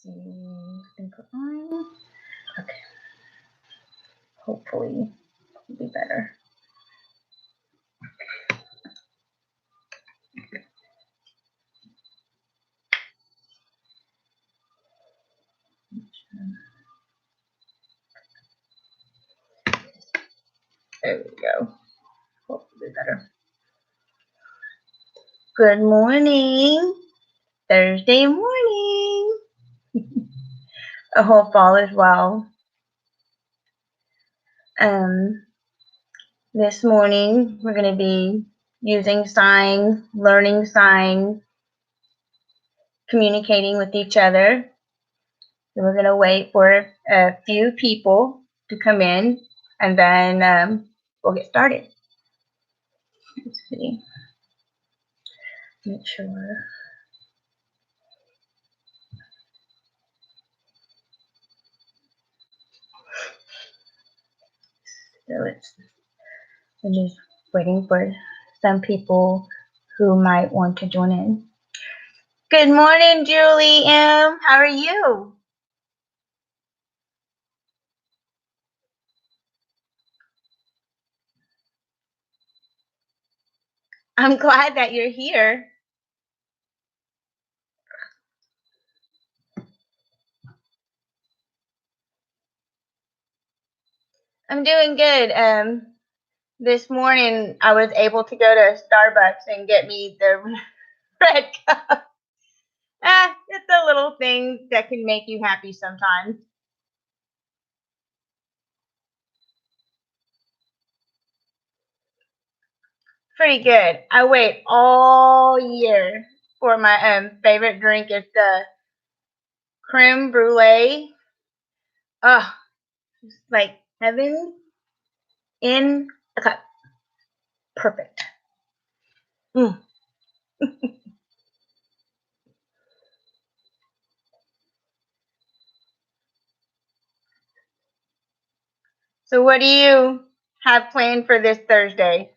see. I think we're on. Okay. Hopefully it'll be better. There we go. Hopefully better. Good morning. Thursday morning. I hope all is well. This morning we're going to be using signs, learning signs, communicating with each other. So we're going to wait for a few people to come in, and then we'll get started. Let's see. Make sure. So I'm just waiting for some people who might want to join in. Good morning, Julie M. How are you? I'm glad that you're here. I'm doing good. This morning I was able to go to Starbucks and get me the red cup. It's a little thing that can make you happy sometimes. Pretty good. I wait all year for my favorite drink. It's the creme brulee. Oh, it's like heaven in a cup. Perfect. So what do you have planned for this Thursday?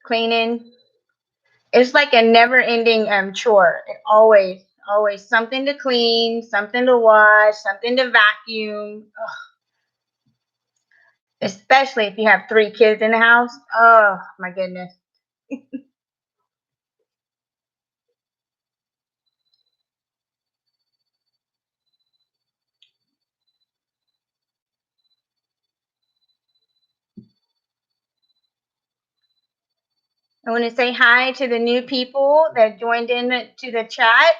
Cleaning. It's like a never-ending chore. It always something to clean, something to wash, something to vacuum. Ugh. Especially if you have 3 kids in the house. Oh my goodness. I want to say hi to the new people that joined in to the chat.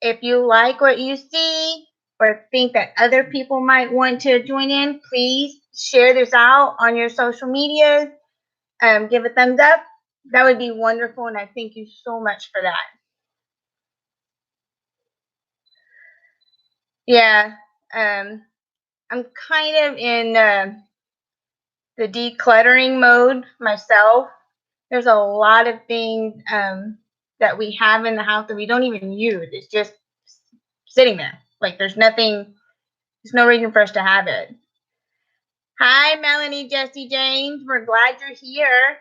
If you like what you see or think that other people might want to join in, please share this out on your social media. Give a thumbs up. That would be wonderful, and I thank you so much for that. Yeah, I'm kind of in the decluttering mode myself. There's a lot of things that we have in the house that we don't even use. It's just sitting there. Like there's no reason for us to have it. Hi, Melanie, Jesse, James. We're glad you're here.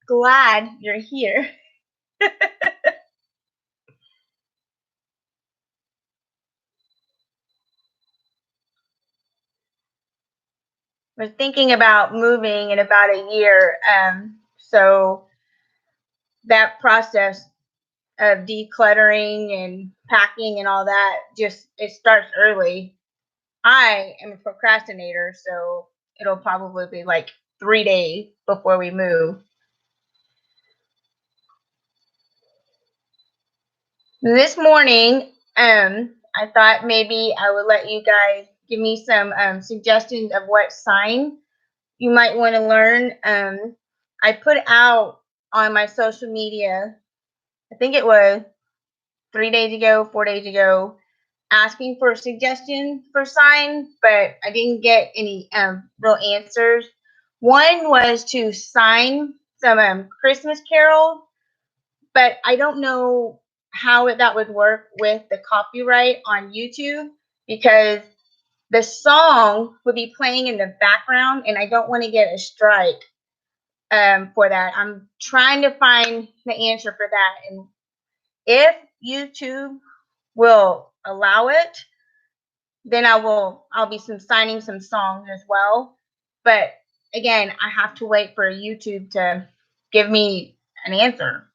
Glad you're here. We're thinking about moving in about a year. So that process of decluttering and packing and all that it starts early. I am a procrastinator, so it'll probably be like 3 days before we move. This morning, I thought maybe I would let you guys give me some suggestions of what sign you might want to learn. I put out on my social media, I think it was 3 days ago, 4 days ago, asking for suggestions for signs, but I didn't get any real answers. One was to sign some Christmas carols, but I don't know how that would work with the copyright on YouTube, because the song would be playing in the background and I don't want to get a strike for that. I'm trying to find the answer for that. And if YouTube will allow it, then I'll be signing some songs as well. But again, I have to wait for YouTube to give me an answer.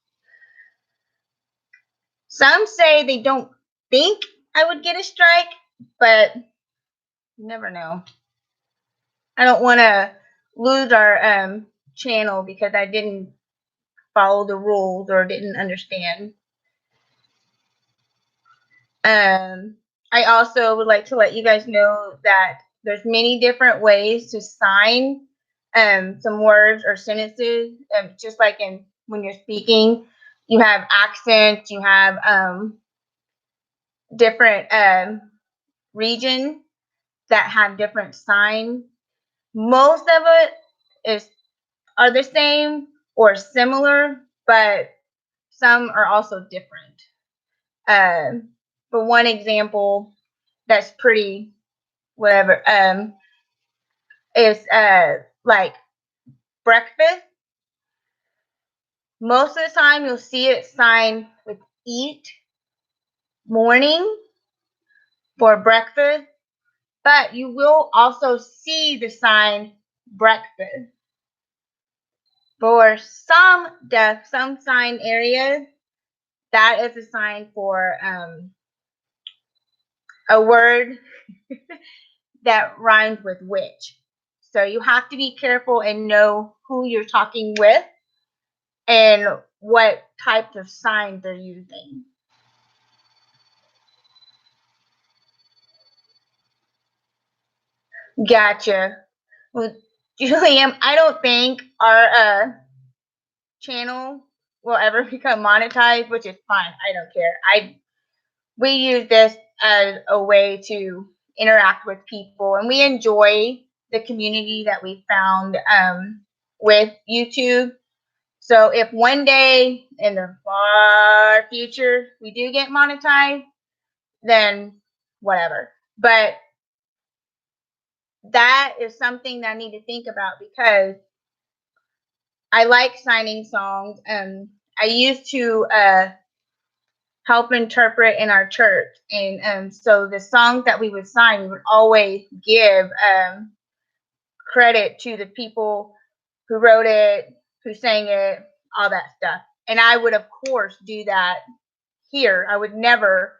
Some say they don't think I would get a strike, but you never know. I don't want to lose our channel because I didn't follow the rules or didn't understand. I also would like to let you guys know that there's many different ways to sign some words or sentences, just like when you're speaking. You have accents, you have different regions that have different signs. Most of it are the same or similar, but some are also different. For one example, that's pretty whatever is like breakfast. Most of the time, you'll see it signed with eat morning for breakfast, but you will also see the sign breakfast. For some sign areas, that is a sign for a word that rhymes with which. So you have to be careful and know who you're talking with and what types of signs they're using. Gotcha. Well, Julian, I don't think our channel will ever become monetized, which is fine. I don't care. We use this as a way to interact with people, and we enjoy the community that we found with YouTube. So if one day in the far future we do get monetized, then whatever. But that is something that I need to think about because I like signing songs. I used to help interpret in our church, and so the songs that we would sign, we would always give credit to the people who wrote it, who sang it, all that stuff. And I would, of course, do that here. I would never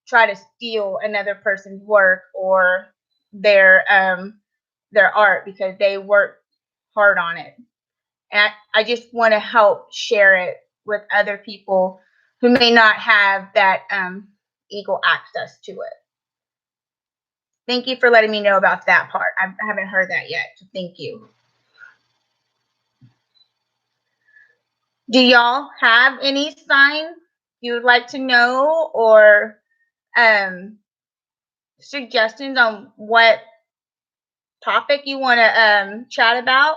try to steal another person's work or their art because they worked hard on it. And I just want to help share it with other people who may not have that equal access to it. Thank you for letting me know about that part. I haven't heard that yet, so thank you. Do y'all have any signs you would like to know or suggestions on what topic you want to chat about?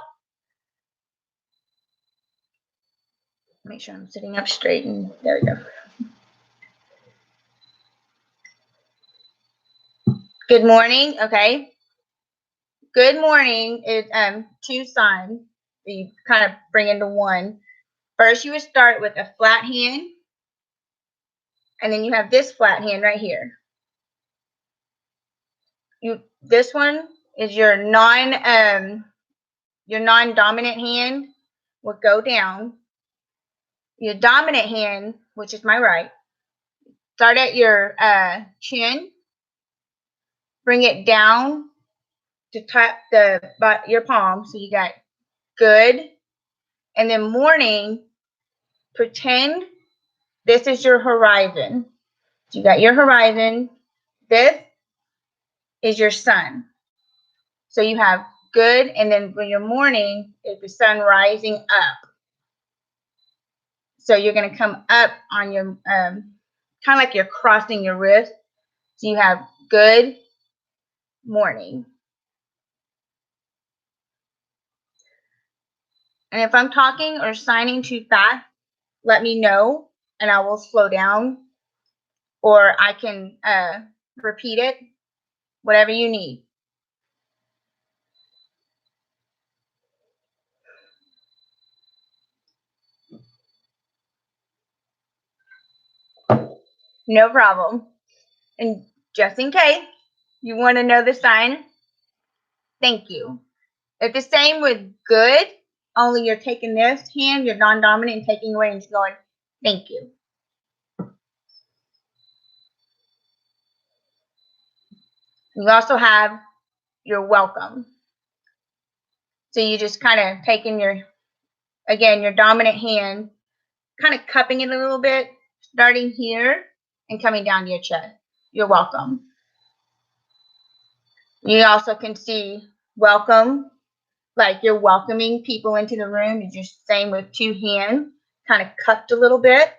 Make sure I'm sitting up straight and there we go. Good morning. Okay. Good morning is two signs that you kind of bring into one. First, you would start with a flat hand, and then you have this flat hand right here. This one is your non-dominant hand will go down. Your dominant hand, which is my right, start at your chin, bring it down to tap your palm. So you got good, and then morning. Pretend this is your horizon. So you got your horizon. This is your sun. So you have good, and then when your morning is the sun rising up. So you're going to come up on your, kind of like you're crossing your wrist. So you have good morning. And if I'm talking or signing too fast, let me know and I will slow down. or I can repeat it, whatever you need. No problem. And just in case you want to know the sign, thank you. It's the same with good, only you're taking this hand, you're non-dominant, and taking away and just going, thank you. You also have you're welcome. So you just kind of taking your, again, your dominant hand, kind of cupping it a little bit, starting here and coming down your chest. You're welcome. You also can see welcome, like you're welcoming people into the room. You're just same with two hands, kind of cupped a little bit,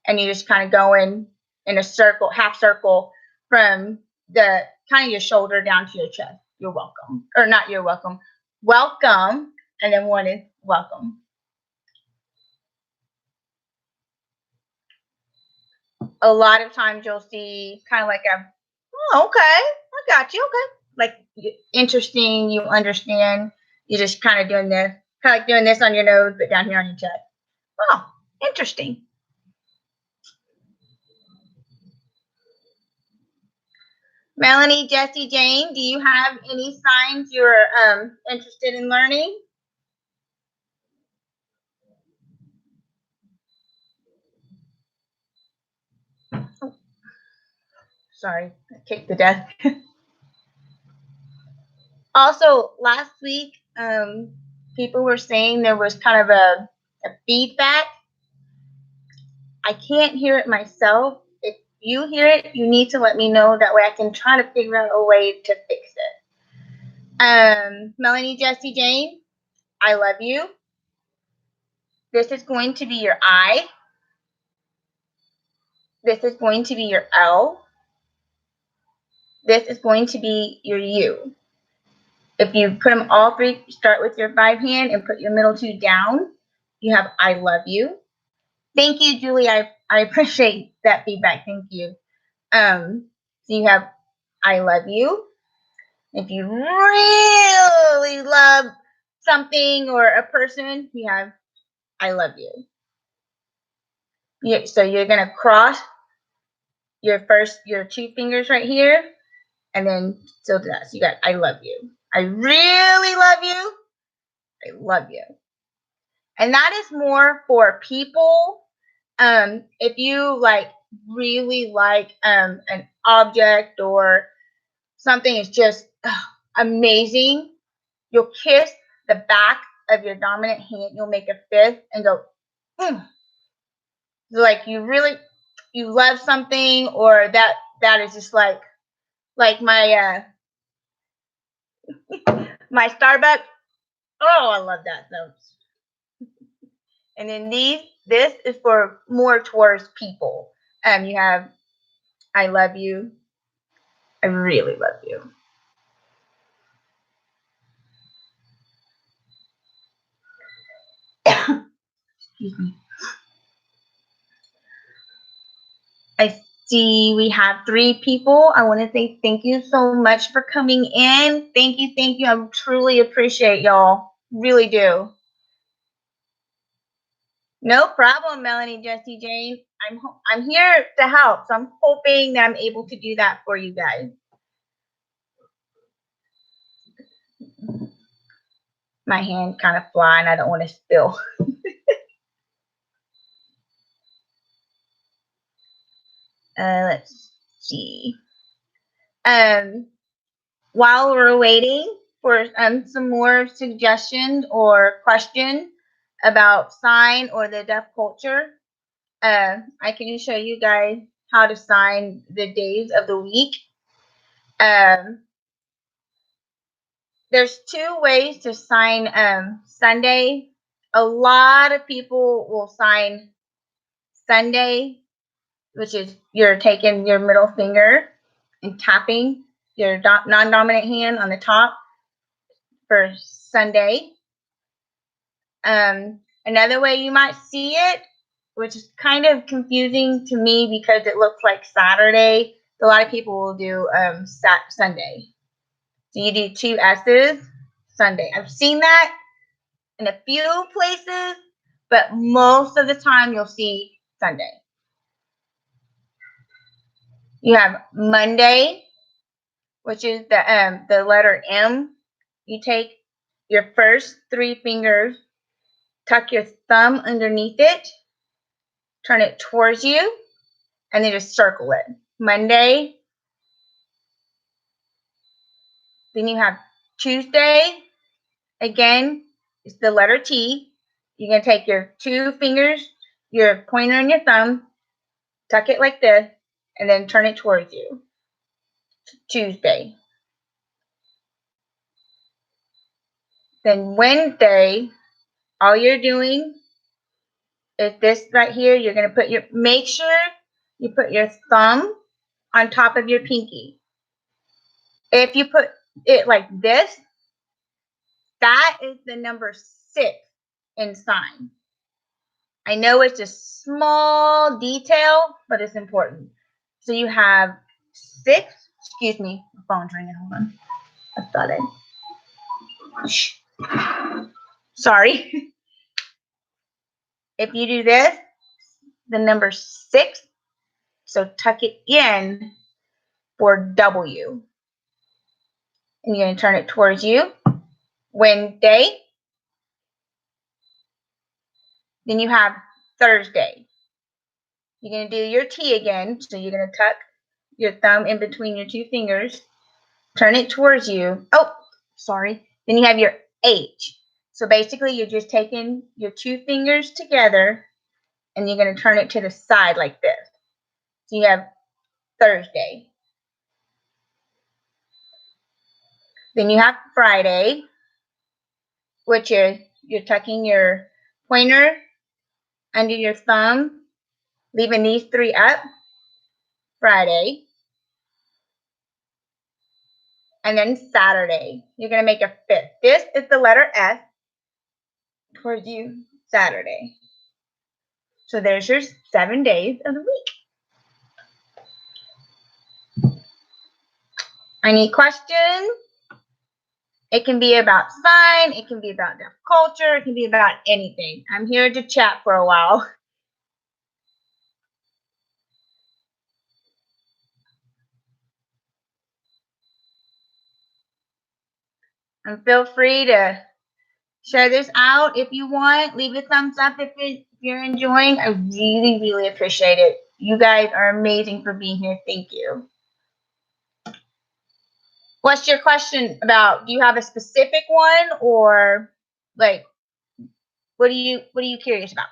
and you just kind of go in a circle, half circle from the kind of your shoulder down to your chest. You're welcome, or not you're welcome. Welcome, and then one is welcome. A lot of times you'll see kind of like a, oh, okay, I got you, okay. Like interesting, you understand. You're just kind of doing this, kind of like doing this on your nose, but down here on your chest. Oh, interesting. Melanie, Jessie, Jane, do you have any signs you're interested in learning? Oh, sorry, I kicked the desk. Also, last week, people were saying there was kind of a feedback. I can't hear it myself. If you hear it, you need to let me know. That way I can try to figure out a way to fix it. Melanie, Jessie, Jane, I love you. This is going to be your I. This is going to be your L. This is going to be your U. If you put them all three, start with your 5 hand and put your middle 2 down, you have I love you. Thank you, Julie. I appreciate that feedback. Thank you. So you have I love you. If you really love something or a person, you have I love you. So you're going to cross your 2 fingers right here, and then still do that. So you got I love you. I really love you. I love you. And that is more for people. If you like really like an object or something is just amazing, you'll kiss the back of your dominant hand. You'll make a fist and go, like you love something, or that is just like my my Starbucks. Oh, I love that. So, and then this is for more towards people. You have I love you. I really love you. Excuse me. I see we have 3 people. I want to say thank you so much for coming in. Thank you, thank you. I truly appreciate y'all. Really do. No problem, Melanie, Jessie, Jane. I'm here to help, so I'm hoping that I'm able to do that for you guys. My hand kind of flying. I don't want to spill. Let's see. While we're waiting for some more suggestions or questions about sign or the deaf culture, I can show you guys how to sign the days of the week. There's 2 ways to sign Sunday. A lot of people will sign Sunday, which is you're taking your middle finger and tapping your non-dominant hand on the top for Sunday. Another way you might see it which is kind of confusing to me because it looks like Saturday. A lot of people will do Sunday. So you do 2 S's, Sunday. I've seen that in a few places, but most of the time you'll see Sunday. You have Monday, which is the letter M. You take your first 3 fingers, tuck your thumb underneath it, turn it towards you, and then just circle it. Monday. Then you have Tuesday. Again, it's the letter T. You're going to take your 2 fingers, your pointer and your thumb, tuck it like this, and then turn it towards you. Tuesday. Then Wednesday, all you're doing is this right here. You're going to make sure you put your thumb on top of your pinky. If you put it like this, that is the number 6 in sign. I know it's a small detail, but it's important. So you have 6. Excuse me, my phone's ringing. Hold on. I thought Sorry. If you do this, the number 6, so tuck it in for W. And you're going to turn it towards you. Wednesday. Then you have Thursday. You're going to do your T again. So you're going to tuck your thumb in between your 2 fingers. Turn it towards you. Oh, sorry. Then you have your H. So basically, you're just taking your 2 fingers together, and you're going to turn it to the side like this. So you have Thursday. Then you have Friday, which is you're tucking your pointer under your thumb, leaving these 3 up. Friday. And then Saturday. You're going to make a 5th. This is the letter S towards you, Saturday. So there's your 7 days of the week. Any questions? It can be about sign, it can be about deaf culture, it can be about anything. I'm here to chat for a while. And feel free to share this out if you want. Leave a thumbs up if you're enjoying. I really, really appreciate it. You guys are amazing for being here. Thank you. What's your question about? Do you have a specific one, or like what are you curious about?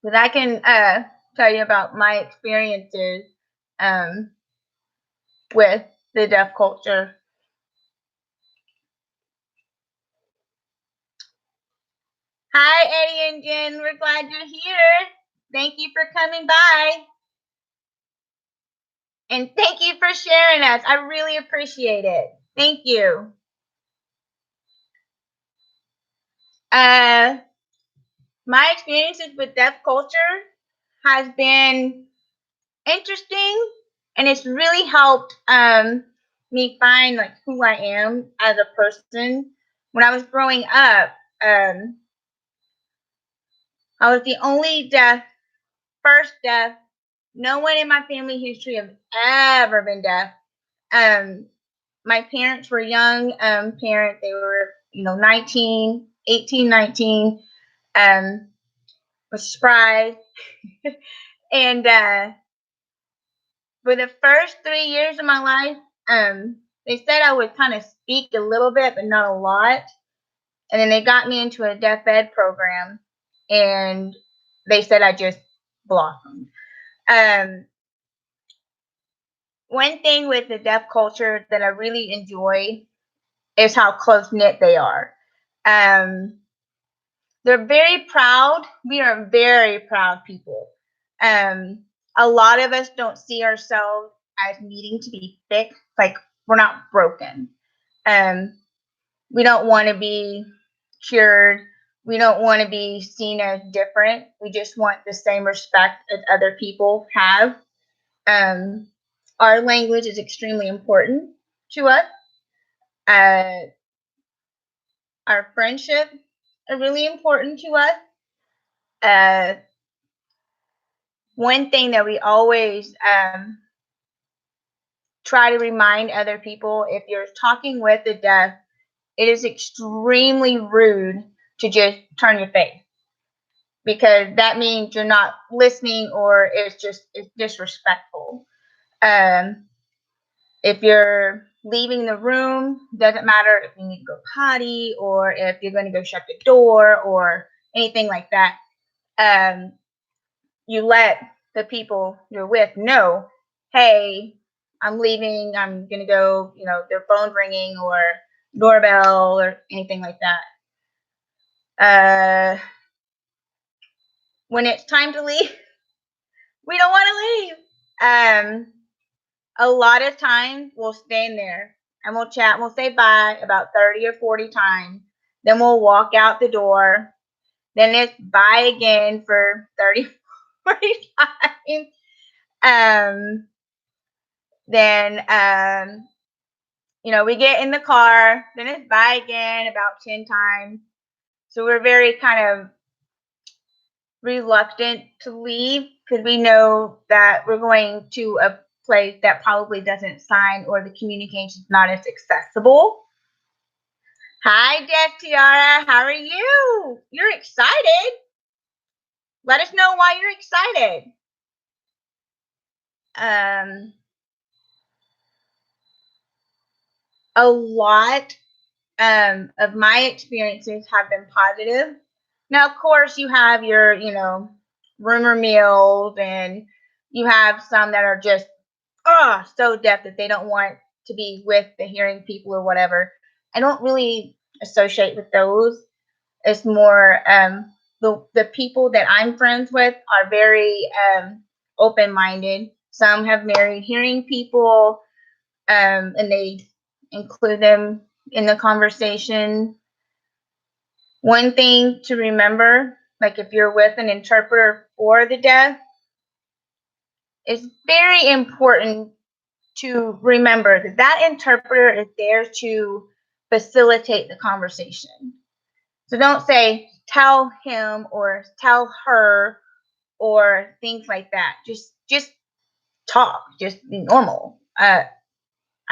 Because I can tell you about my experiences with the deaf culture. Hi, Eddie and Jen. We're glad you're here. Thank you for coming by. And thank you for sharing us. I really appreciate it. Thank you. My experiences with deaf culture has been interesting, and it's really helped me find like who I am as a person. When I was growing up, I was the only first deaf. No one in my family history have ever been deaf. My parents were young parents. They were, 19, 18, 19. Was surprised. And for the first 3 years of my life, they said I would kind of speak a little bit, but not a lot. And then they got me into a deaf ed program, and they said I just blossomed. One thing with the deaf culture that I really enjoy is how close-knit they are. They're very proud. We are very proud people. A lot of us don't see ourselves as needing to be fixed. Like, we're not broken. We don't want to be cured. We don't want to be seen as different. We just want the same respect as other people have. Our language is extremely important to us. Our friendships are really important to us. One thing that we always try to remind other people, if you're talking with the deaf, it is extremely rude to just turn your face, because that means you're not listening, or it's disrespectful. If you're leaving the room, doesn't matter if you need to go potty or if you're going to go shut the door or anything like that. You let the people you're with know, hey, I'm leaving, I'm going to go, their phone ringing or doorbell or anything like that. When it's time to leave, we don't want to leave. A lot of times we'll stand there and we'll chat and we'll say bye about 30 or 40 times. Then we'll walk out the door. Then it's bye again for 30, 40 times. Then we get in the car. Then it's bye again about 10 times. So we're very kind of reluctant to leave, because we know that we're going to a place that probably doesn't sign, or the communication is not as accessible. Hi, Deaf Tiara. How are you? You're excited. Let us know why you're excited. A lot of my experiences have been positive. Now, of course, you have your, rumor mills, and you have some that are just so deaf that they don't want to be with the hearing people or whatever. I don't really associate with those. It's more the people that I'm friends with are very open-minded. Some have married hearing people, and they include them in the conversation. One thing to remember, like if you're with an interpreter for the deaf, it's very important to remember that that interpreter is there to facilitate the conversation. So don't say, tell him or tell her or things like that. Just talk, just be normal. I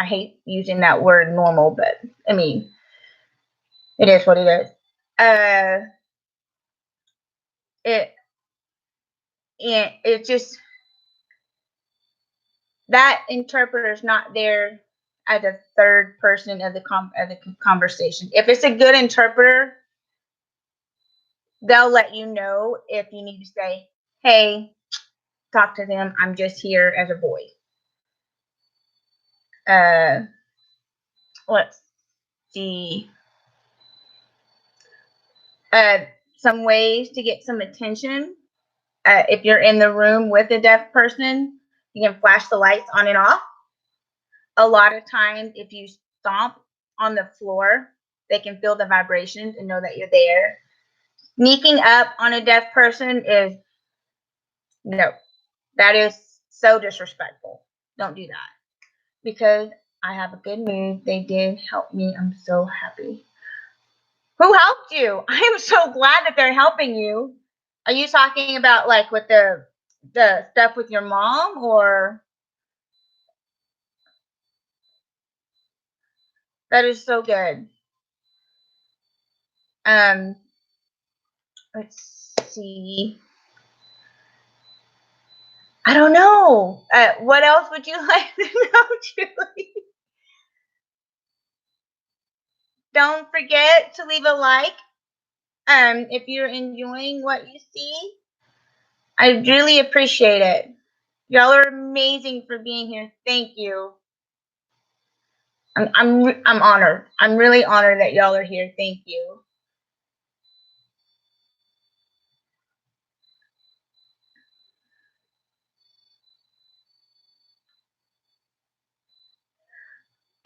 hate using that word normal, but I mean, it is what it is. It just, that interpreter is not there as a third person of the conversation. If it's a good interpreter, they'll let you know if you need to say, hey, talk to them. I'm just here as a voice. Let's see. Some ways to get some attention. If you're in the room with a deaf person, you can flash the lights on and off. A lot of times, if you stomp on the floor, they can feel the vibrations and know that you're there. Sneaking up on a deaf person is, no, that is so disrespectful. Don't do that. Because I have a good mood. They did help me. I'm so happy. Who helped you? I am so glad that they're helping you. Are you talking about like with the stuff with your mom, or? That is so good. Let's see. I don't know. What else would you like to know, Julie? Don't forget to leave a like. If you're enjoying what you see, I really appreciate it. Y'all are amazing for being here. Thank you. I'm honored. I'm really honored that y'all are here. Thank you.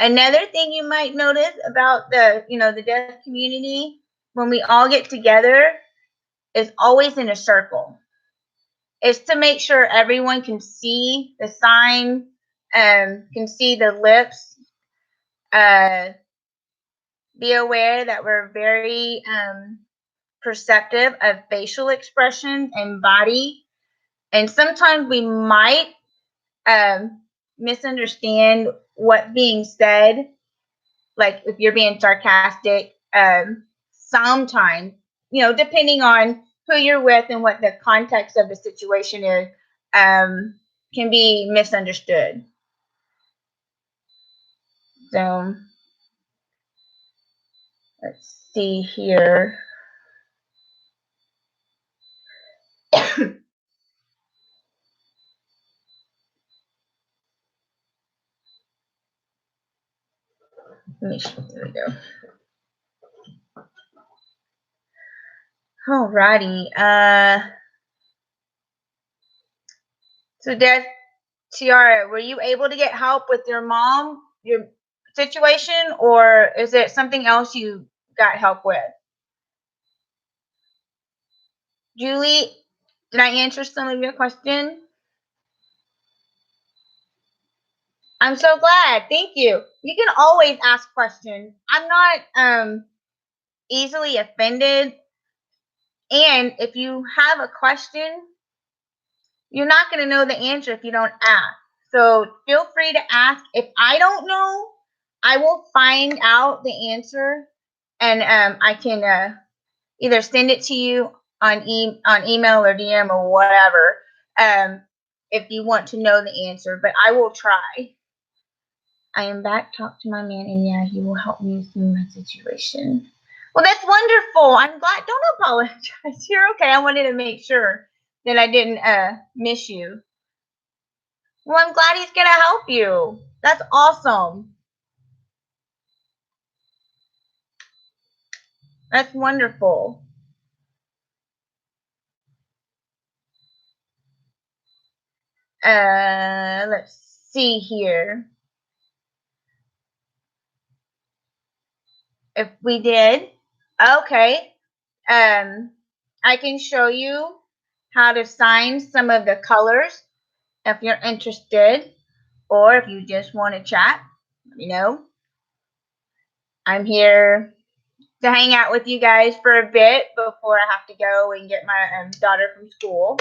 Another thing you might notice about the deaf community, when we all get together, is always in a circle. It's to make sure everyone can see the sign, can see the lips. Be aware that we're very perceptive of facial expressions and body, and sometimes we might misunderstand what's being said. Like if you're being sarcastic, sometimes, depending on who you're with and what the context of the situation is, can be misunderstood. So let's see here. Let me see. There we go. Alrighty. So Des, Tiara, were you able to get help with your situation, or is it something else you got help with? Julie, did I answer some of your question? I'm so glad. Thank you. You can always ask questions. I'm not easily offended. And if you have a question, you're not going to know the answer if you don't ask. So feel free to ask. If I don't know, I will find out the answer, and I can either send it to you on email or DM or whatever, if you want to know the answer. But I will try. I am back. Talk to my man, and yeah, he will help me through my situation. Well, that's wonderful. I'm glad. Don't apologize. You're okay. I wanted to make sure that I didn't miss you. Well, I'm glad he's gonna help you. That's awesome. That's wonderful. Let's see here. If we did, okay. I can show you how to sign some of the colors if you're interested, or if you just want to chat, let me know. I'm here to hang out with you guys for a bit before I have to go and get my daughter from school.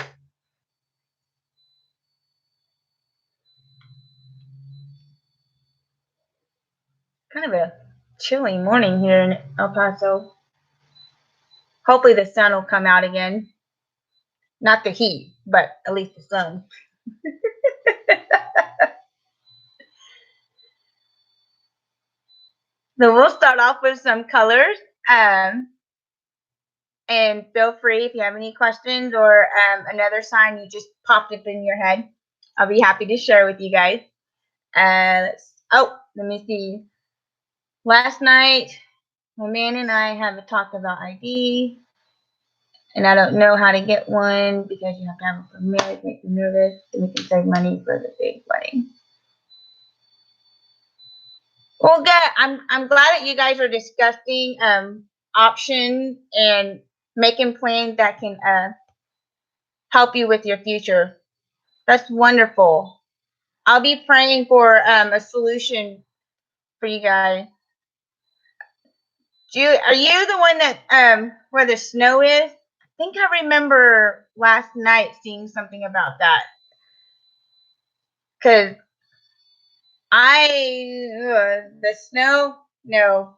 Kind of a chilly morning here in El Paso. Hopefully the sun will come out again. Not the heat, but at least the sun. So we'll start off with some colors. And feel free if you have any questions or another sign you just popped up in your head. I'll be happy to share with you guys. Let me see. Last night, my man and I have talked about ID, and I don't know how to get one because you have to have a permit. It makes me nervous, and we can save money for the big wedding. Well, good. I'm glad that you guys are discussing options and making plans that can help you with your future. That's wonderful. I'll be praying for a solution for you guys. Are you the one that where the snow is? I think I remember last night seeing something about that. Cause the snow. No.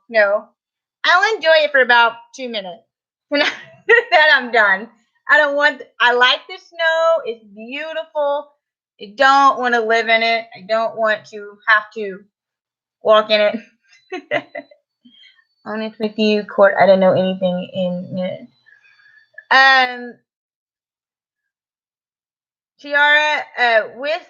I'll enjoy it for about 2 minutes. Then I'm done. I like the snow. It's beautiful. I don't want to live in it. I don't want to have to walk in it. Honest with you, Court, I don't know anything in it. Tiara, with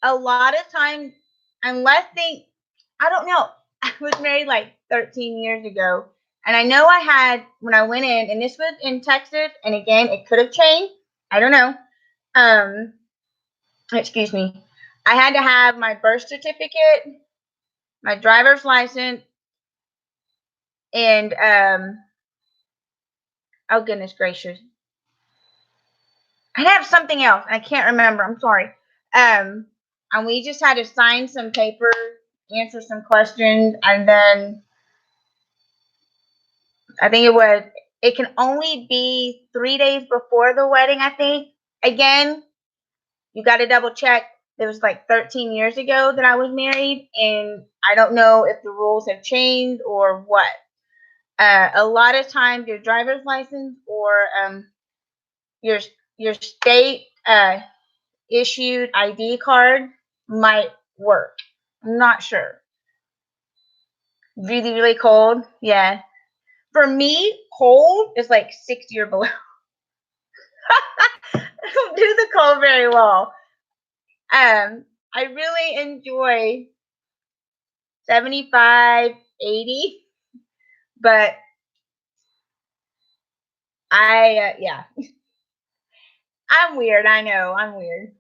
a lot of times, unless I don't know. I was married like 13 years ago, and I know I had when I went in, and this was in Texas, and again, it could have changed. I don't know. Excuse me. I had to have my birth certificate, my driver's license, and oh goodness gracious, I have something else. I can't remember. I'm sorry. And we just had to sign some paper, answer some questions, and then I think it can only be 3 days before the wedding, I think. Again, you got to double check. It was like 13 years ago that I was married, and I don't know if the rules have changed or what. A lot of times, your driver's license or your your state issued ID card might work. I'm not sure. Really, really cold. Yeah. For me, cold is like 60 or below. I don't do the cold very well. I really enjoy 75, 80, but yeah, I'm weird. I know I'm weird.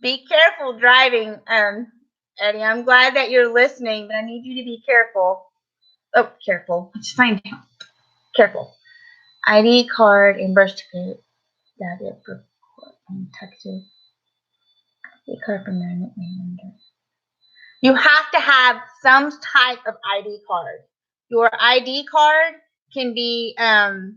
Be careful driving, Eddie. I'm glad that you're listening, but I need you to be careful. Oh, careful. Let's find out. Careful. ID card and birth certificate. That it for Texas. ID card from Maryland. You have to have some type of ID card. Your ID card can be oh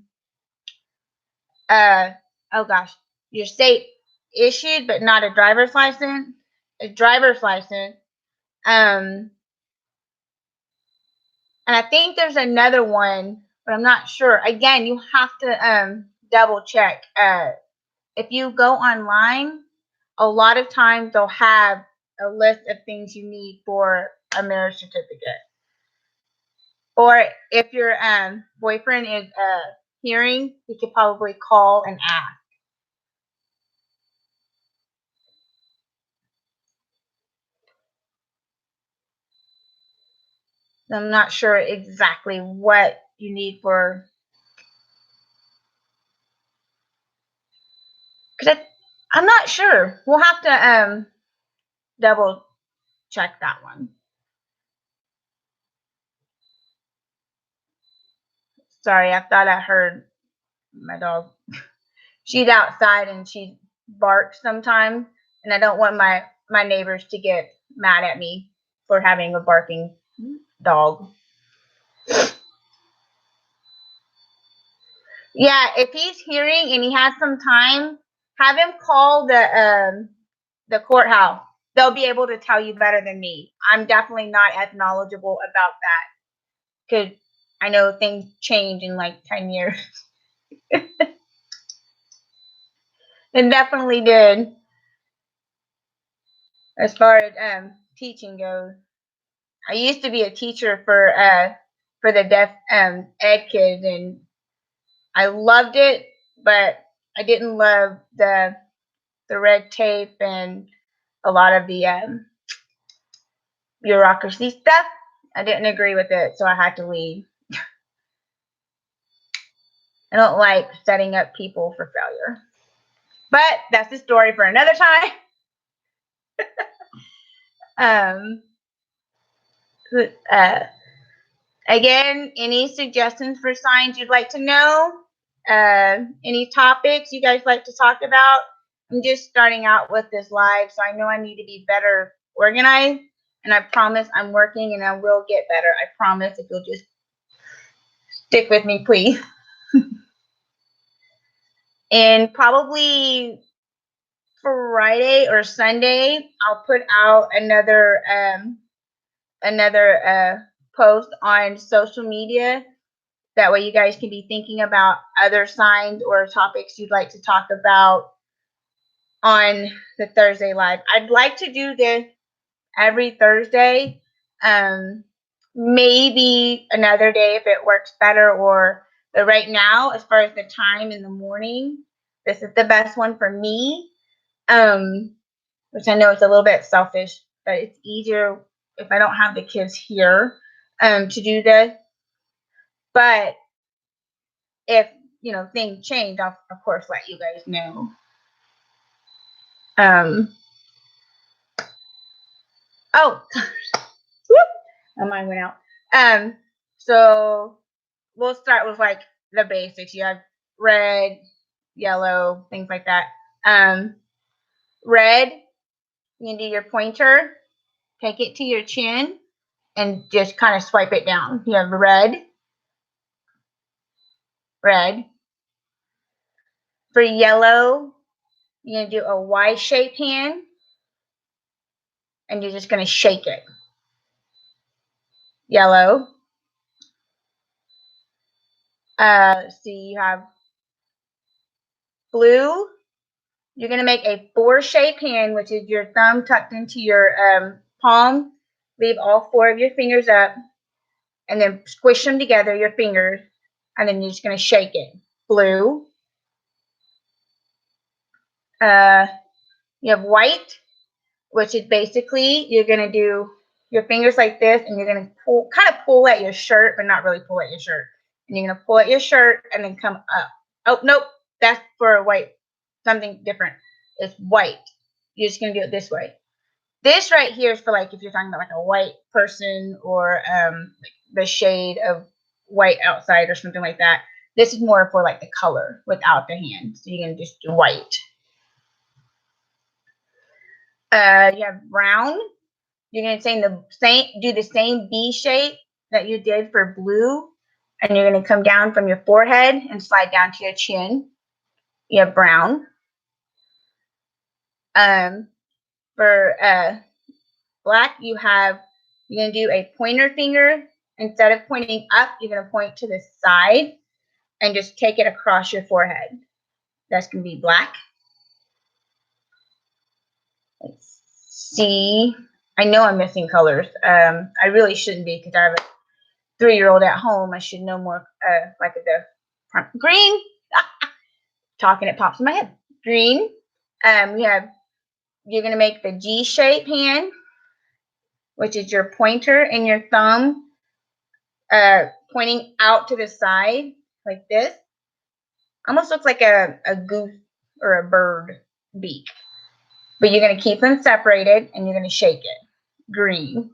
gosh, your state issued, but not a driver's license. A driver's license. And I think there's another one, but I'm not sure. Again, you have to double check. If you go online, a lot of times they'll have a list of things you need for a marriage certificate. Or if your boyfriend is hearing, you could probably call and ask. I'm not sure exactly what you need for, because I'm not sure. We'll have to double check that one. Sorry, I thought I heard my dog. She's outside and she barks sometimes, and I don't want my neighbors to get mad at me for having a barking dog. Yeah, if he's hearing and he has some time, have him call the courthouse. They'll be able to tell you better than me. I'm definitely not as knowledgeable about that because I know things change in like 10 years. It definitely did as far as teaching goes. I used to be a teacher for the deaf ed kids, and I loved it, but I didn't love the red tape and a lot of the bureaucracy stuff. I didn't agree with it, so I had to leave. I don't like setting up people for failure. But that's the story for another time. um, uh, Again, any suggestions for signs you'd like to know? Any topics you guys like to talk about? I'm just starting out with this live, so I know I need to be better organized. And I promise I'm working and I will get better. I promise if you'll just stick with me, please. And probably Friday or Sunday, I'll put out another post on social media. That way you guys can be thinking about other signs or topics you'd like to talk about on the Thursday live. I'd like to do this every Thursday. Maybe another day if it works better, but right now, as far as the time in the morning, this is the best one for me. Which I know it's a little bit selfish, but it's easier if I don't have the kids here to do this. But if things change, I'll of course let you guys know. Oh, whoop, my mind went out. So we'll start with like the basics. You have red, yellow, things like that. Red, you can do your pointer, take it to your chin, and just kind of swipe it down. You have red, red. For yellow, you're going to do a Y-shaped hand, and you're just going to shake it. Yellow. See, you have blue. You're going to make a 4-shaped hand, which is your thumb tucked into your palm. Leave all 4 of your fingers up, and then squish them together, your fingers, and then you're just going to shake it. Blue. You have white, which is basically you're going to do your fingers like this, and you're going to pull, kind of pull at your shirt, but not really pull at your shirt. And you're going to pull at your shirt and then come up. Oh, nope, that's for a white, something different. It's white. You're just going to do it this way. This right here is for like if you're talking about like a white person or the shade of white outside or something like that. This is more for like the color without the hand. So you're going to just do white. You have brown. You're going to do the same V shape that you did for blue. And you're going to come down from your forehead and slide down to your chin. You have brown. For black, you're going to do a pointer finger. Instead of pointing up, you're going to point to the side and just take it across your forehead. That's going to be black. Let's see. I know I'm missing colors. I really shouldn't be because I have a 3-year-old at home. I should know more, like the green. Talking, it pops in my head. Green. You're going to make the G-shaped hand, which is your pointer and your thumb pointing out to the side like this. Almost looks like a goose or a bird beak. But you're going to keep them separated and you're going to shake it. Green.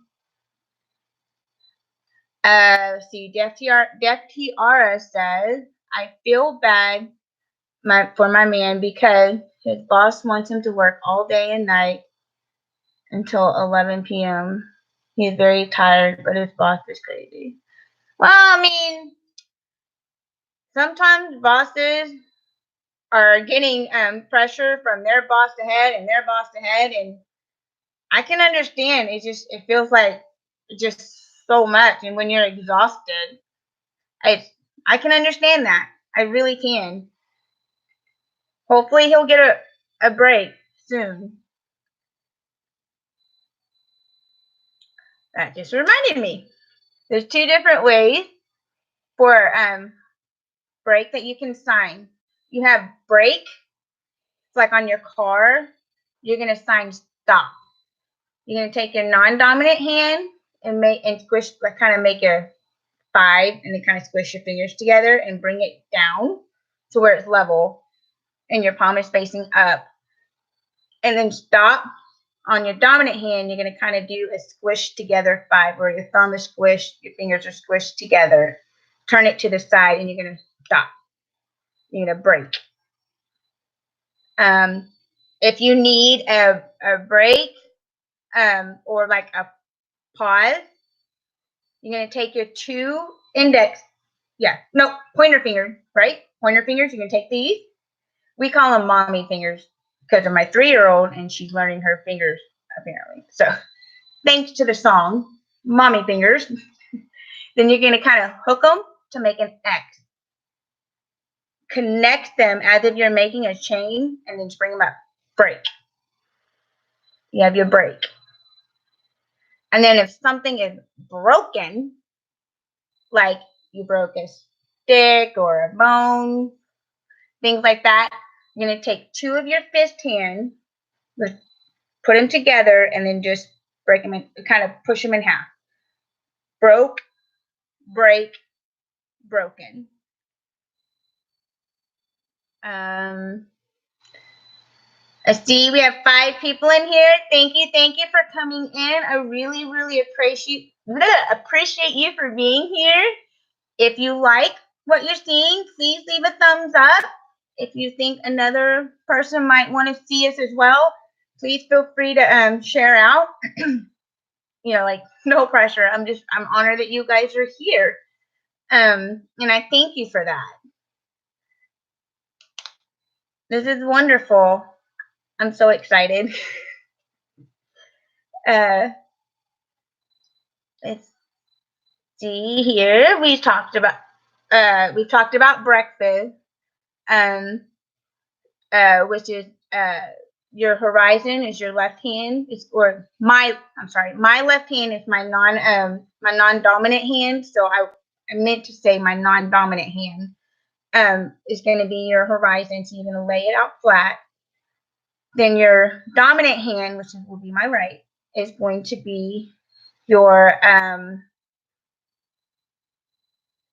See, Def Tiara says, I feel bad for my man because his boss wants him to work all day and night until 11 p.m. He's very tired, but his boss is crazy. Well, I mean, sometimes bosses are getting pressure from their boss to head and their boss to head, and I can understand. It feels like just so much, and when you're exhausted, I can understand that. I really can. Hopefully, he'll get a break soon. That just reminded me. There's 2 different ways for break that you can sign. You have break. It's like on your car. You're gonna sign stop. You're gonna take your non-dominant hand and squish, like kind of make a 5, and then kind of squish your fingers together and bring it down to where it's level, and your palm is facing up. And then stop. On your dominant hand, you're going to kind of do a squish together 5, where your thumb is squished, your fingers are squished together. Turn it to the side, and you're going to stop. You're going to break. If you need a break or like a pause, you're going to take your 2 pointer fingers, right? Pointer fingers, you're going to take these. We call them mommy fingers because of my 3-year-old, and she's learning her fingers apparently. So thanks to the song, Mommy Fingers. Then you're going to kind of hook them to make an X. Connect them as if you're making a chain, and then just bring them up. Break. You have your break. And then if something is broken, like you broke a stick or a bone, things like that, you're going to take 2 of your fist hands, put them together, and then just break them in, kind of push them in half. Broke, break, broken. I see we have 5 people in here. Thank you for coming in. I really, really appreciate you for being here. If you like what you're seeing, please leave a thumbs up. If you think another person might want to see us as well, please feel free to share out. Like no pressure. I'm honored that you guys are here. And I thank you for that. This is wonderful. I'm so excited. Let's see here. We've talked about breakfast, which is your horizon is your left hand. My left hand is my non-dominant hand. So I meant to say my non-dominant hand is going to be your horizon. So you're going to lay it out flat. Then your dominant hand, which will be my right, is going to be your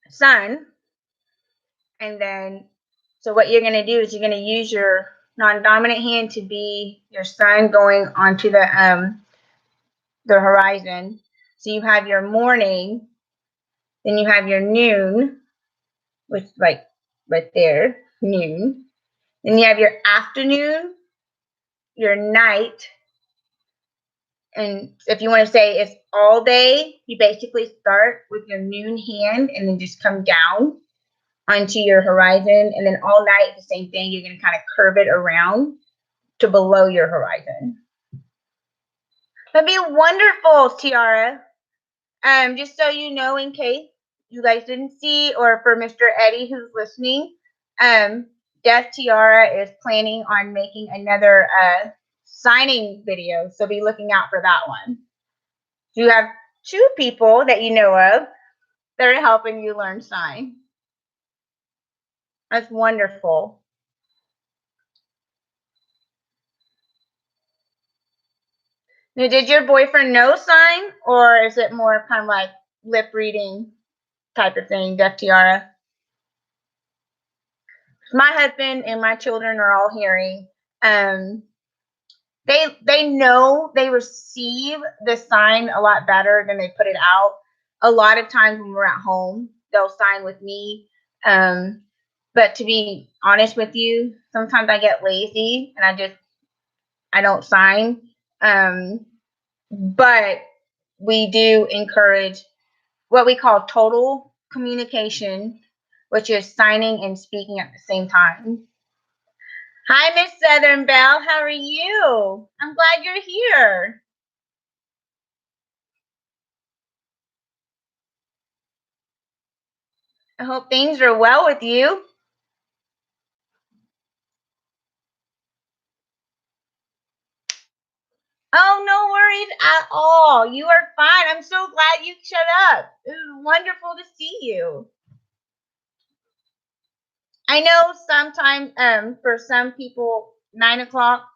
sun. And then, so what you're going to do is you're going to use your non-dominant hand to be your sun going onto the horizon. So you have your morning, then you have your noon, which is like right there, noon. Then you have your afternoon, your night, and if you want to say it's all day, you basically start with your noon hand and then just come down onto your horizon, and then all night the same thing. You're going to kind of curve it around to below your horizon. That'd be wonderful, Tiara. Just so you know, in case you guys didn't see, or for Mr. Eddie who's listening, Deaf Tiara is planning on making another signing video, so be looking out for that one. You have 2 people that you know of that are helping you learn sign. That's wonderful. Now, did your boyfriend know sign, or is it more kind of like lip reading type of thing, Deaf Tiara? My husband and my children are all hearing. They know, they receive the sign a lot better than they put it out. A lot of times when we're at home, they'll sign with me. But to be honest with you, sometimes I get lazy and I don't sign. But we do encourage what we call total communication, which is signing and speaking at the same time. Hi, Miss Southern Belle. How are you? I'm glad you're here. I hope things are well with you. Oh, no worries at all. You are fine. I'm so glad you showed up. It was wonderful to see you. I know sometimes for some people 9 o'clock,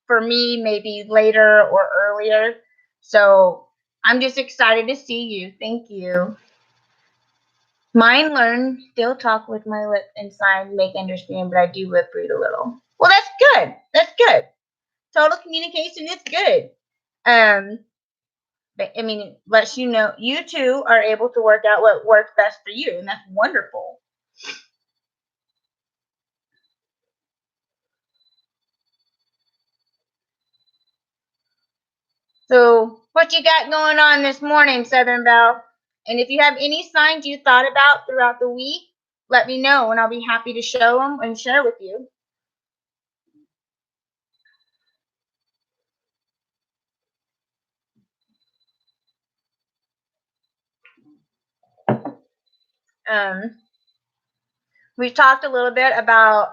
for me maybe later or earlier. So I'm just excited to see you. Thank you. Mine learn, still talk with my lip and sign, make understand, but I do lip read a little. Well, that's good. That's good. Total communication is good. But I mean, it lets you know you two are able to work out what works best for you, and that's wonderful. So, what you got going on this morning, Southern Belle? And if you have any signs you thought about throughout the week, let me know, and I'll be happy to show them and share with you. We've talked a little bit about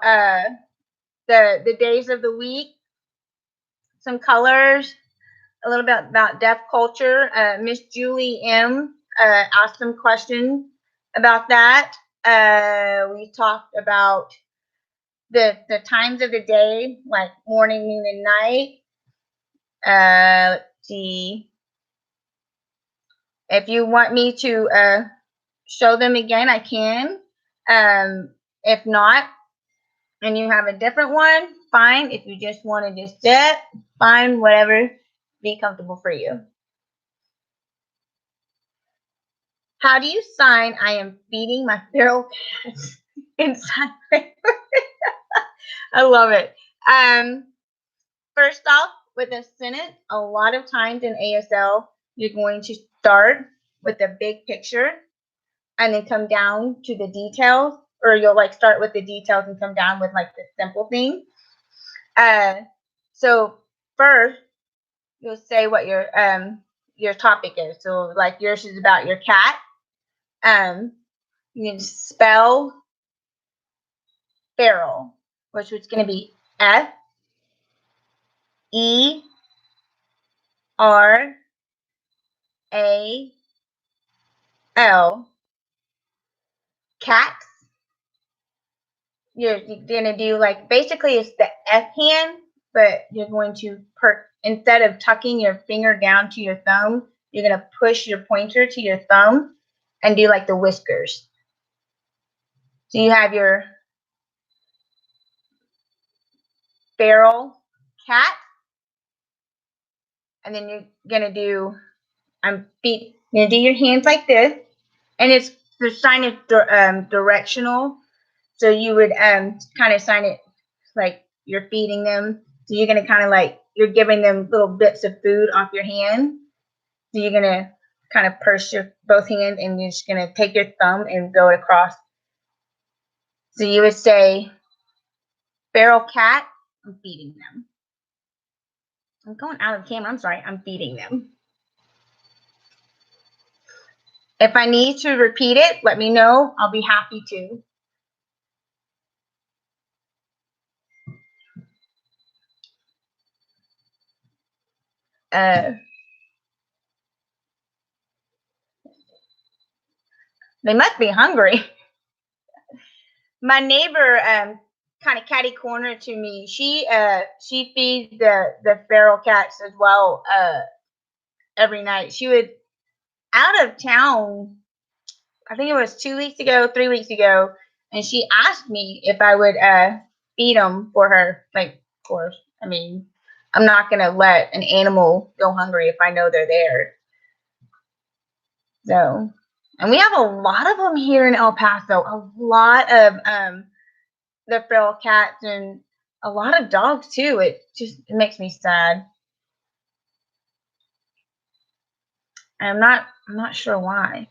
the days of the week, some colors, a little bit about deaf culture. Miss Julie M. Asked some questions about that. We talked about the times of the day, like morning, noon, and night. Let's see. If you want me to show them again, I can. If not, and you have a different one, fine. If you just want to just sit, fine, whatever, be comfortable for you. How do you sign I am feeding my feral cats inside? I love it. First off, with a sentence, a lot of times in ASL, you're going to start with the big picture and then come down to the details, or you'll like start with the details and come down with like the simple thing. So first, you'll say what your topic is. So like yours is about your cat. You can spell feral, which was going to be Feral. Cats. You're gonna do like basically it's the F hand, but you're going to instead of tucking your finger down to your thumb, you're gonna push your pointer to your thumb and do like the whiskers. So you have your feral cat, and then you're gonna do you're gonna do your hands like this, and it's the sign of directional. So you would kind of sign it like you're feeding them. So you're gonna kind of like you're giving them little bits of food off your hand. So you're gonna kind of purse your both hands, and you're just gonna take your thumb and go across. So you would say, feral cat, I'm feeding them. I'm going out of the camera. I'm sorry. I'm feeding them. If I need to repeat it, let me know. I'll be happy to. They must be hungry. My neighbor, kind of catty corner to me, she feeds the feral cats as well every night. She would out of town, I think it was 2 weeks ago, 3 weeks ago, and she asked me if I would feed them for her. Like, of course, I mean, I'm not gonna let an animal go hungry if I know they're there. So, and we have a lot of them here in El Paso. A lot of the feral cats and a lot of dogs too. It makes me sad. I'm not sure why.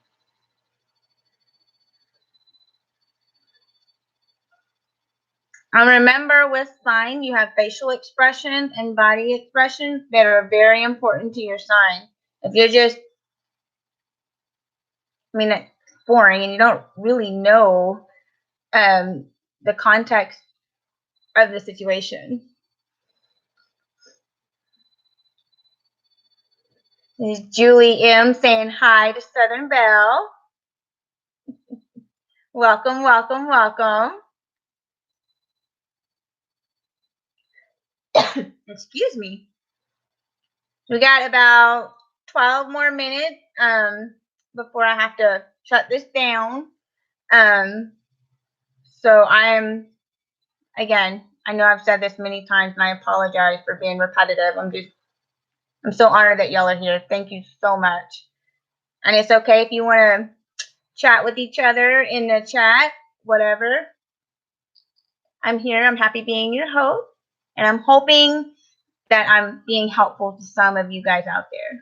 Remember with sign, you have facial expressions and body expressions that are very important to your sign. If you're just, I mean, it's boring and you don't really know the context of the situation. This is Julie M saying hi to Southern Belle. Welcome, welcome, welcome. Excuse me. We got about 12 more minutes before I have to shut this down. So again, I know I've said this many times and I apologize for being repetitive. I'm so honored that y'all are here. Thank you so much. And it's okay if you want to chat with each other in the chat, whatever. I'm here. I'm happy being your host. And I'm hoping that I'm being helpful to some of you guys out there.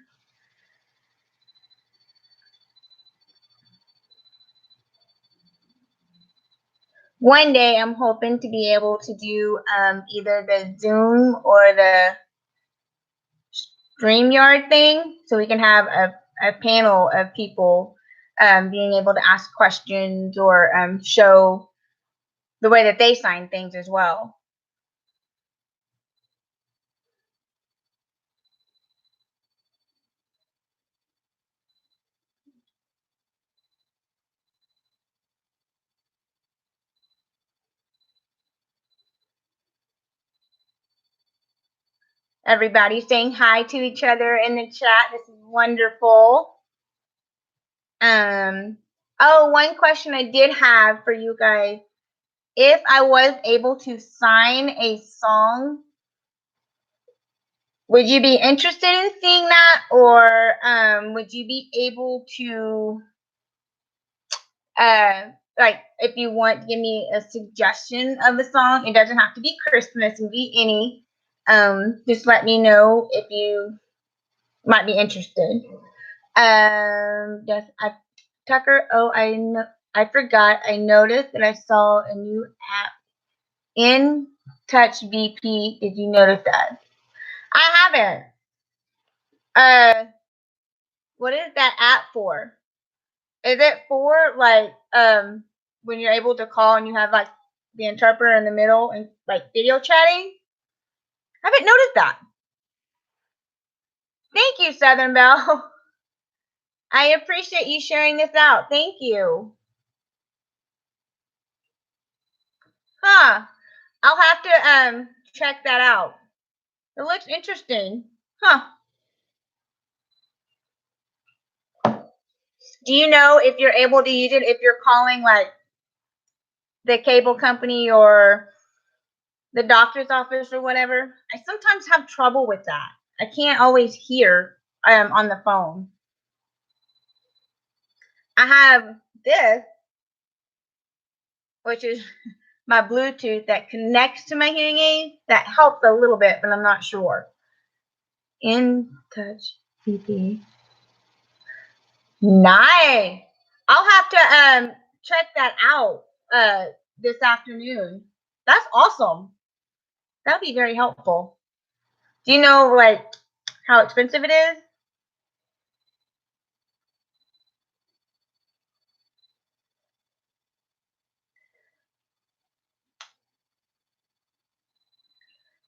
One day I'm hoping to be able to do either the Zoom or the StreamYard thing, so we can have a panel of people being able to ask questions or show the way that they sign things as well. Everybody saying hi to each other in the chat. This is wonderful. Oh, one question I did have for you guys if I was able to sign a song, would you be interested in seeing that, or would you be able to, like, if you want to give me a suggestion of a song? It doesn't have to be Christmas; it can be any. Just let me know if you might be interested. Yes, Tucker. Oh, I know. I forgot. I noticed that I saw a new app, In Touch VP. Did you notice that? I haven't. What is that app for? Is it for like when you're able to call and you have like the interpreter in the middle and like video chatting? I haven't noticed that. Thank you, Southern Belle. I appreciate you sharing this out. Thank you. Huh. I'll have to check that out. It looks interesting. Huh. Do you know if you're able to use it if you're calling like the cable company or the doctor's office or whatever? I sometimes have trouble with that. I can't always hear on the phone. I have this, which is my Bluetooth that connects to my hearing aid. That helps a little bit, but I'm not sure. In Touch VP. Nice. I'll have to check that out this afternoon. That's awesome. That'd be very helpful. Do you know like how expensive it is?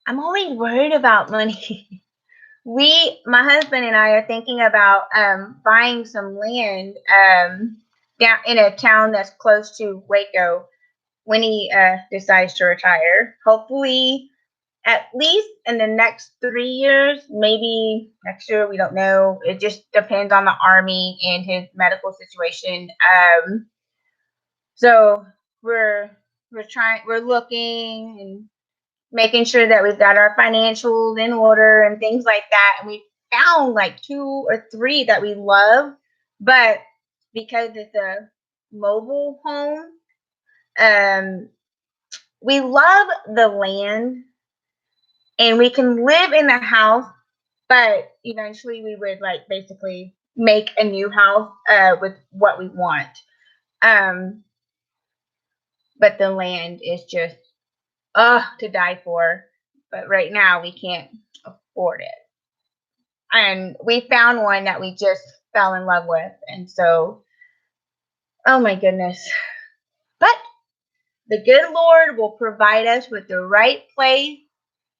I'm always worried about money. My husband and I are thinking about buying some land down in a town that's close to Waco when he decides to retire. Hopefully, at least in the next 3 years, maybe next year, we don't know. It just depends on the Army and his medical situation. So we're looking and making sure that we've got our financials in order and things like that. And we found like 2 or 3 that we love, but because it's a mobile home, um, we love the land and we can live in the house, but eventually we would like basically make a new house with what we want. Um, but the land is just to die for. But right now we can't afford it. And we found one that we just fell in love with. And so, oh my goodness. But the good Lord will provide us with the right place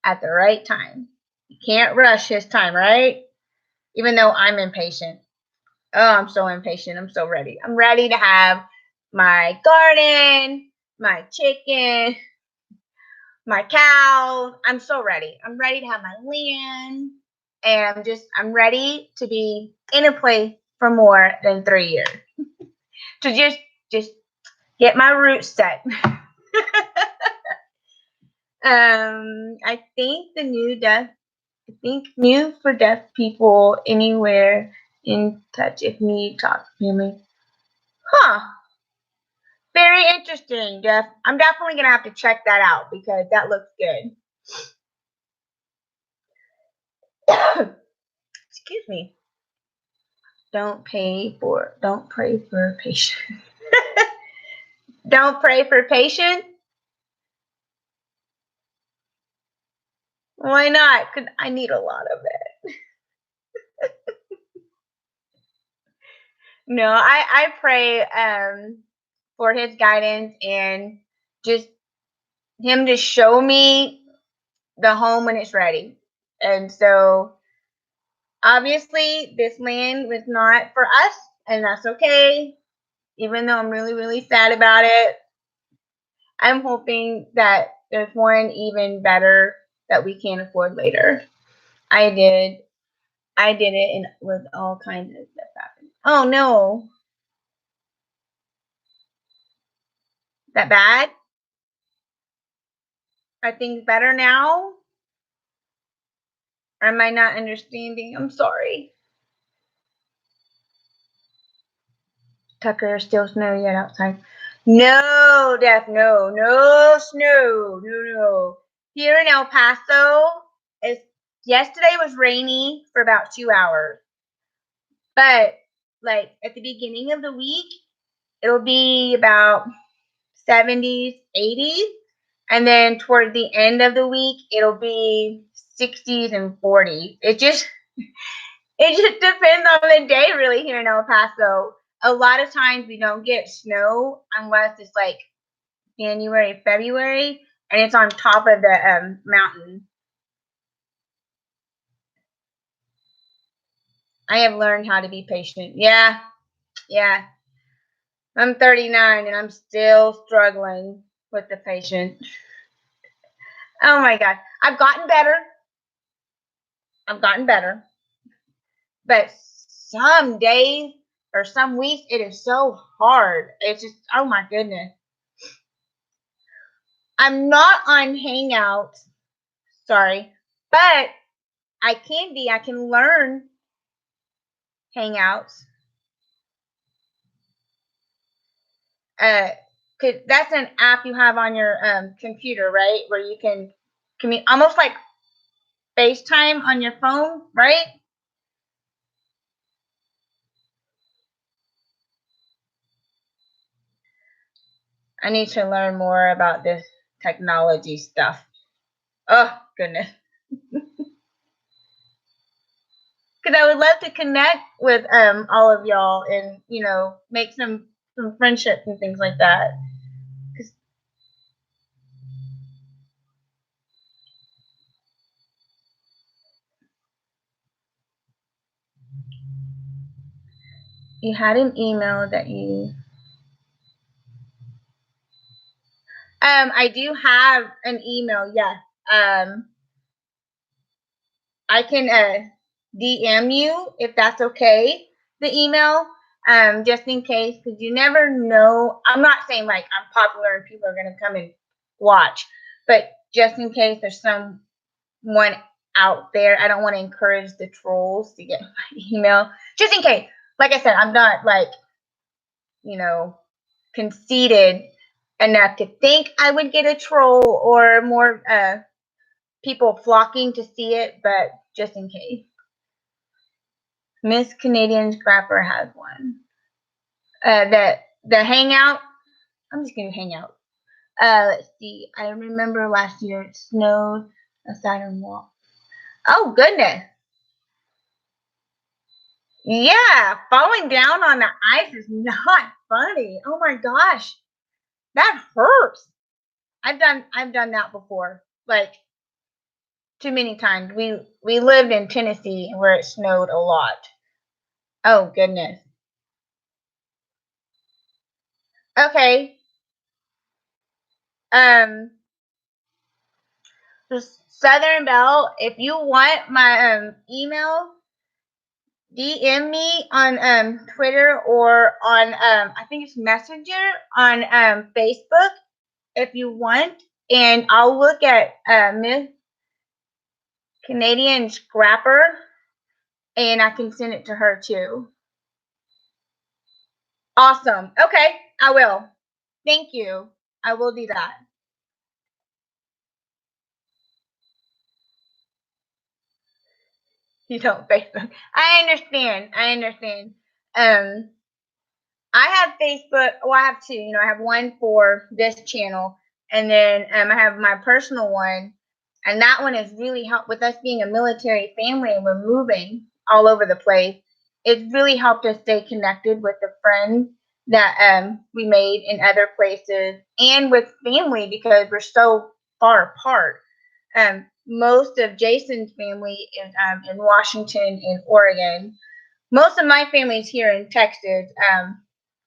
at the right time. You can't rush his time, right? Even though I'm impatient. Oh, I'm so impatient. I'm so ready. I'm ready to have my garden, my chicken, my cows. I'm so ready. I'm ready to have my land. And I'm ready to be in a place for more than 3 years. To just get my roots set. I think new for deaf people anywhere in touch if need talk to me. Huh. Very interesting, Jeff. I'm definitely gonna have to check that out because that looks good. Excuse me. Don't pray for patience. Don't pray for patience. Why not? Because I need a lot of it. No, I pray for his guidance and just him to show me the home when it's ready. And so obviously this land was not for us, and that's okay. Even though I'm really, really sad about it, I'm hoping that there's one even better that we can afford later. I did. I did it and with all kinds of stuff happening. Oh no. That bad? Are things better now? Or am I not understanding? I'm sorry. Tucker, still snow yet outside? No, Def, no. No snow. No. Here in El Paso, yesterday was rainy for about 2 hours. But, like, at the beginning of the week, it'll be about 70s, 80s. And then toward the end of the week, it'll be 60s and 40s. It just depends on the day, really, here in El Paso. A lot of times we don't get snow unless it's like January, February, and it's on top of the mountain. I have learned how to be patient. Yeah. I'm 39 and I'm still struggling with the patience. Oh my God. I've gotten better. But some days or some weeks, it is so hard. It's just, oh my goodness. I'm not on Hangouts, sorry, but I can be. I can learn Hangouts. That's an app you have on your computer, right? Where you can almost like FaceTime on your phone, right? I need to learn more about this technology stuff. Oh, goodness. Because I would love to connect with all of y'all and, make some friendships and things like that. You had an email that you... I do have an email, yes. I can DM you if that's okay, the email, just in case, because you never know. I'm not saying like I'm popular and people are going to come and watch, but just in case there's someone out there, I don't want to encourage the trolls to get my email, just in case. Like I said, I'm not like, conceited enough to think I would get a troll or more people flocking to see it, but just in case. Miss Canadian Scrapper has one. The Hangout. I'm just gonna hang out. Let's see. I remember last year it snowed a Saturn wall. Oh goodness. Yeah, falling down on the ice is not funny. Oh my gosh, that hurts. I've done that before. Like too many times. We lived in Tennessee where it snowed a lot. Oh goodness. Okay. Um, the Southern Belle. If you want my email, DM me on Twitter or on I think it's Messenger on Facebook if you want, and I'll look at Miss Canadian Scrapper and I can send it to her too. Awesome. Okay, I will. Thank you. I will do that. You don't Facebook. I understand. Um, I have Facebook. Well, I have two. I have one for this channel, and then I have my personal one, and that one has really helped with us being a military family, and we're moving all over the place. It's really helped us stay connected with the friends that we made in other places, and with family because we're so far apart. Most of Jason's family is in Washington and Oregon. Most of my family's here in Texas,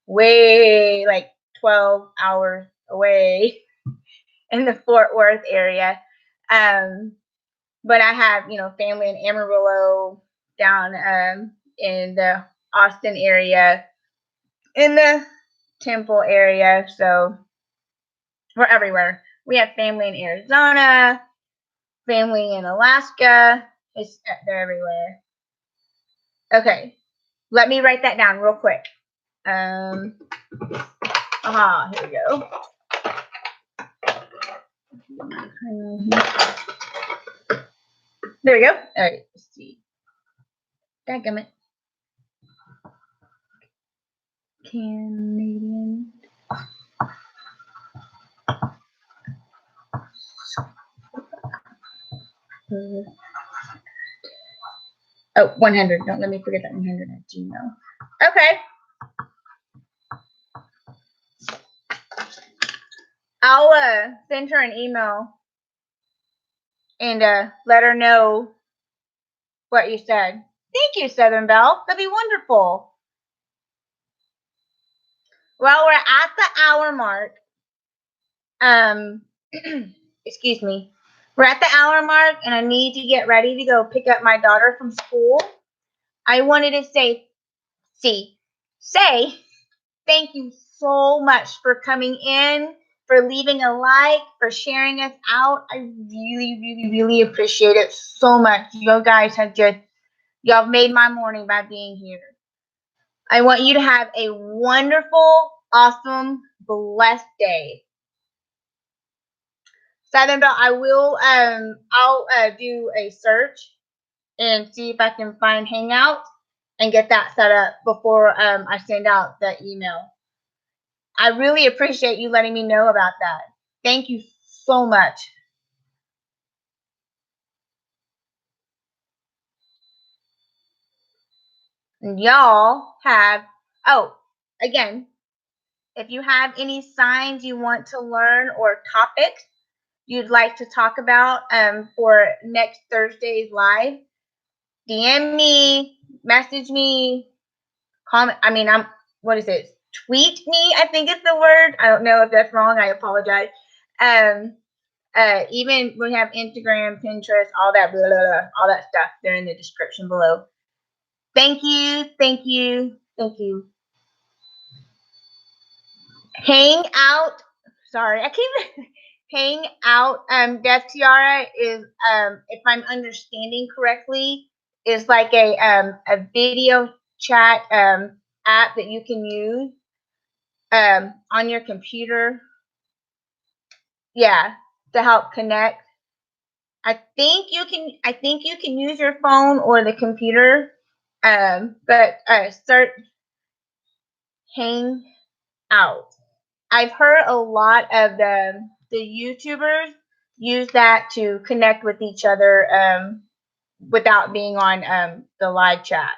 way like 12 hours away in the Fort Worth area. But I have, family in Amarillo, down in the Austin area, in the Temple area. So we're everywhere. We have family in Arizona, family in Alaska. They're everywhere. Okay, let me write that down real quick. Here we go. There we go. All right, let's see. Dadgummit. Canadian. Oh, 100. Don't let me forget that 100 at Gmail. Okay. I'll send her an email and let her know what you said. Thank you, Southern Belle. That'd be wonderful. Well, we're at the hour mark. Excuse me. We're at the hour mark, and I need to get ready to go pick up my daughter from school. I wanted to say thank you so much for coming in, for leaving a like, for sharing us out. I really, really, really appreciate it so much. You guys have y'all made my morning by being here. I want you to have a wonderful, awesome, blessed day. Southern Belle, I'll do a search and see if I can find Hangout and get that set up before I send out the email. I really appreciate you letting me know about that. Thank you so much. And y'all have, again, if you have any signs you want to learn or topics you'd like to talk about for next Thursday's live, DM me, message me, comment. Tweet me, I think is the word. I don't know if that's wrong. I apologize. Even we have Instagram, Pinterest, all that, blah, blah, blah, all that stuff. They're in the description below. Thank you, thank you, thank you. Hang out. Sorry, I keep hang out. Death Tiara is, if I'm understanding correctly, is like a video chat app that you can use on your computer. Yeah, to help connect. I think you can use your phone or the computer. But search Hang Out. I've heard a lot of the YouTubers use that to connect with each other without being on the live chat.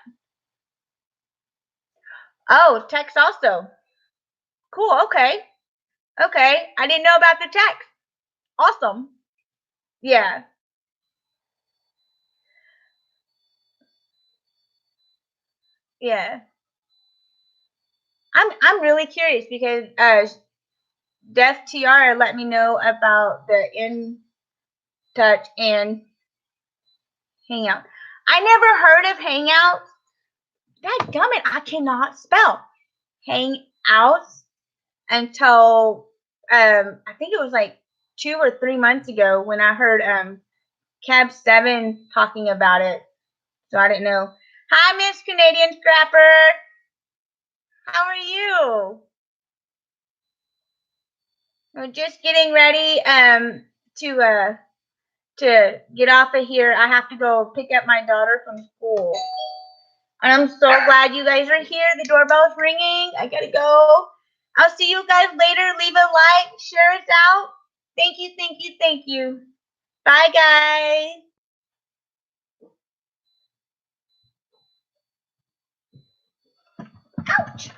Oh, text also. Cool. Okay. Okay. I didn't know about the text. Awesome. Yeah. Yeah. I'm really curious because Death Tiara let me know about the In Touch and Hangout. I never heard of Hangouts. Dadgummit, I cannot spell Hangouts until I think it was like 2 or 3 months ago when I heard Cab 7 talking about it. So I didn't know. Hi, Miss Canadian Scrapper. How are you? We're just getting ready to get off of here. I have to go pick up my daughter from school. And I'm so glad you guys are here. The doorbell's ringing. I gotta go. I'll see you guys later. Leave a like, share us out. Thank you, thank you, thank you. Bye, guys. Ouch.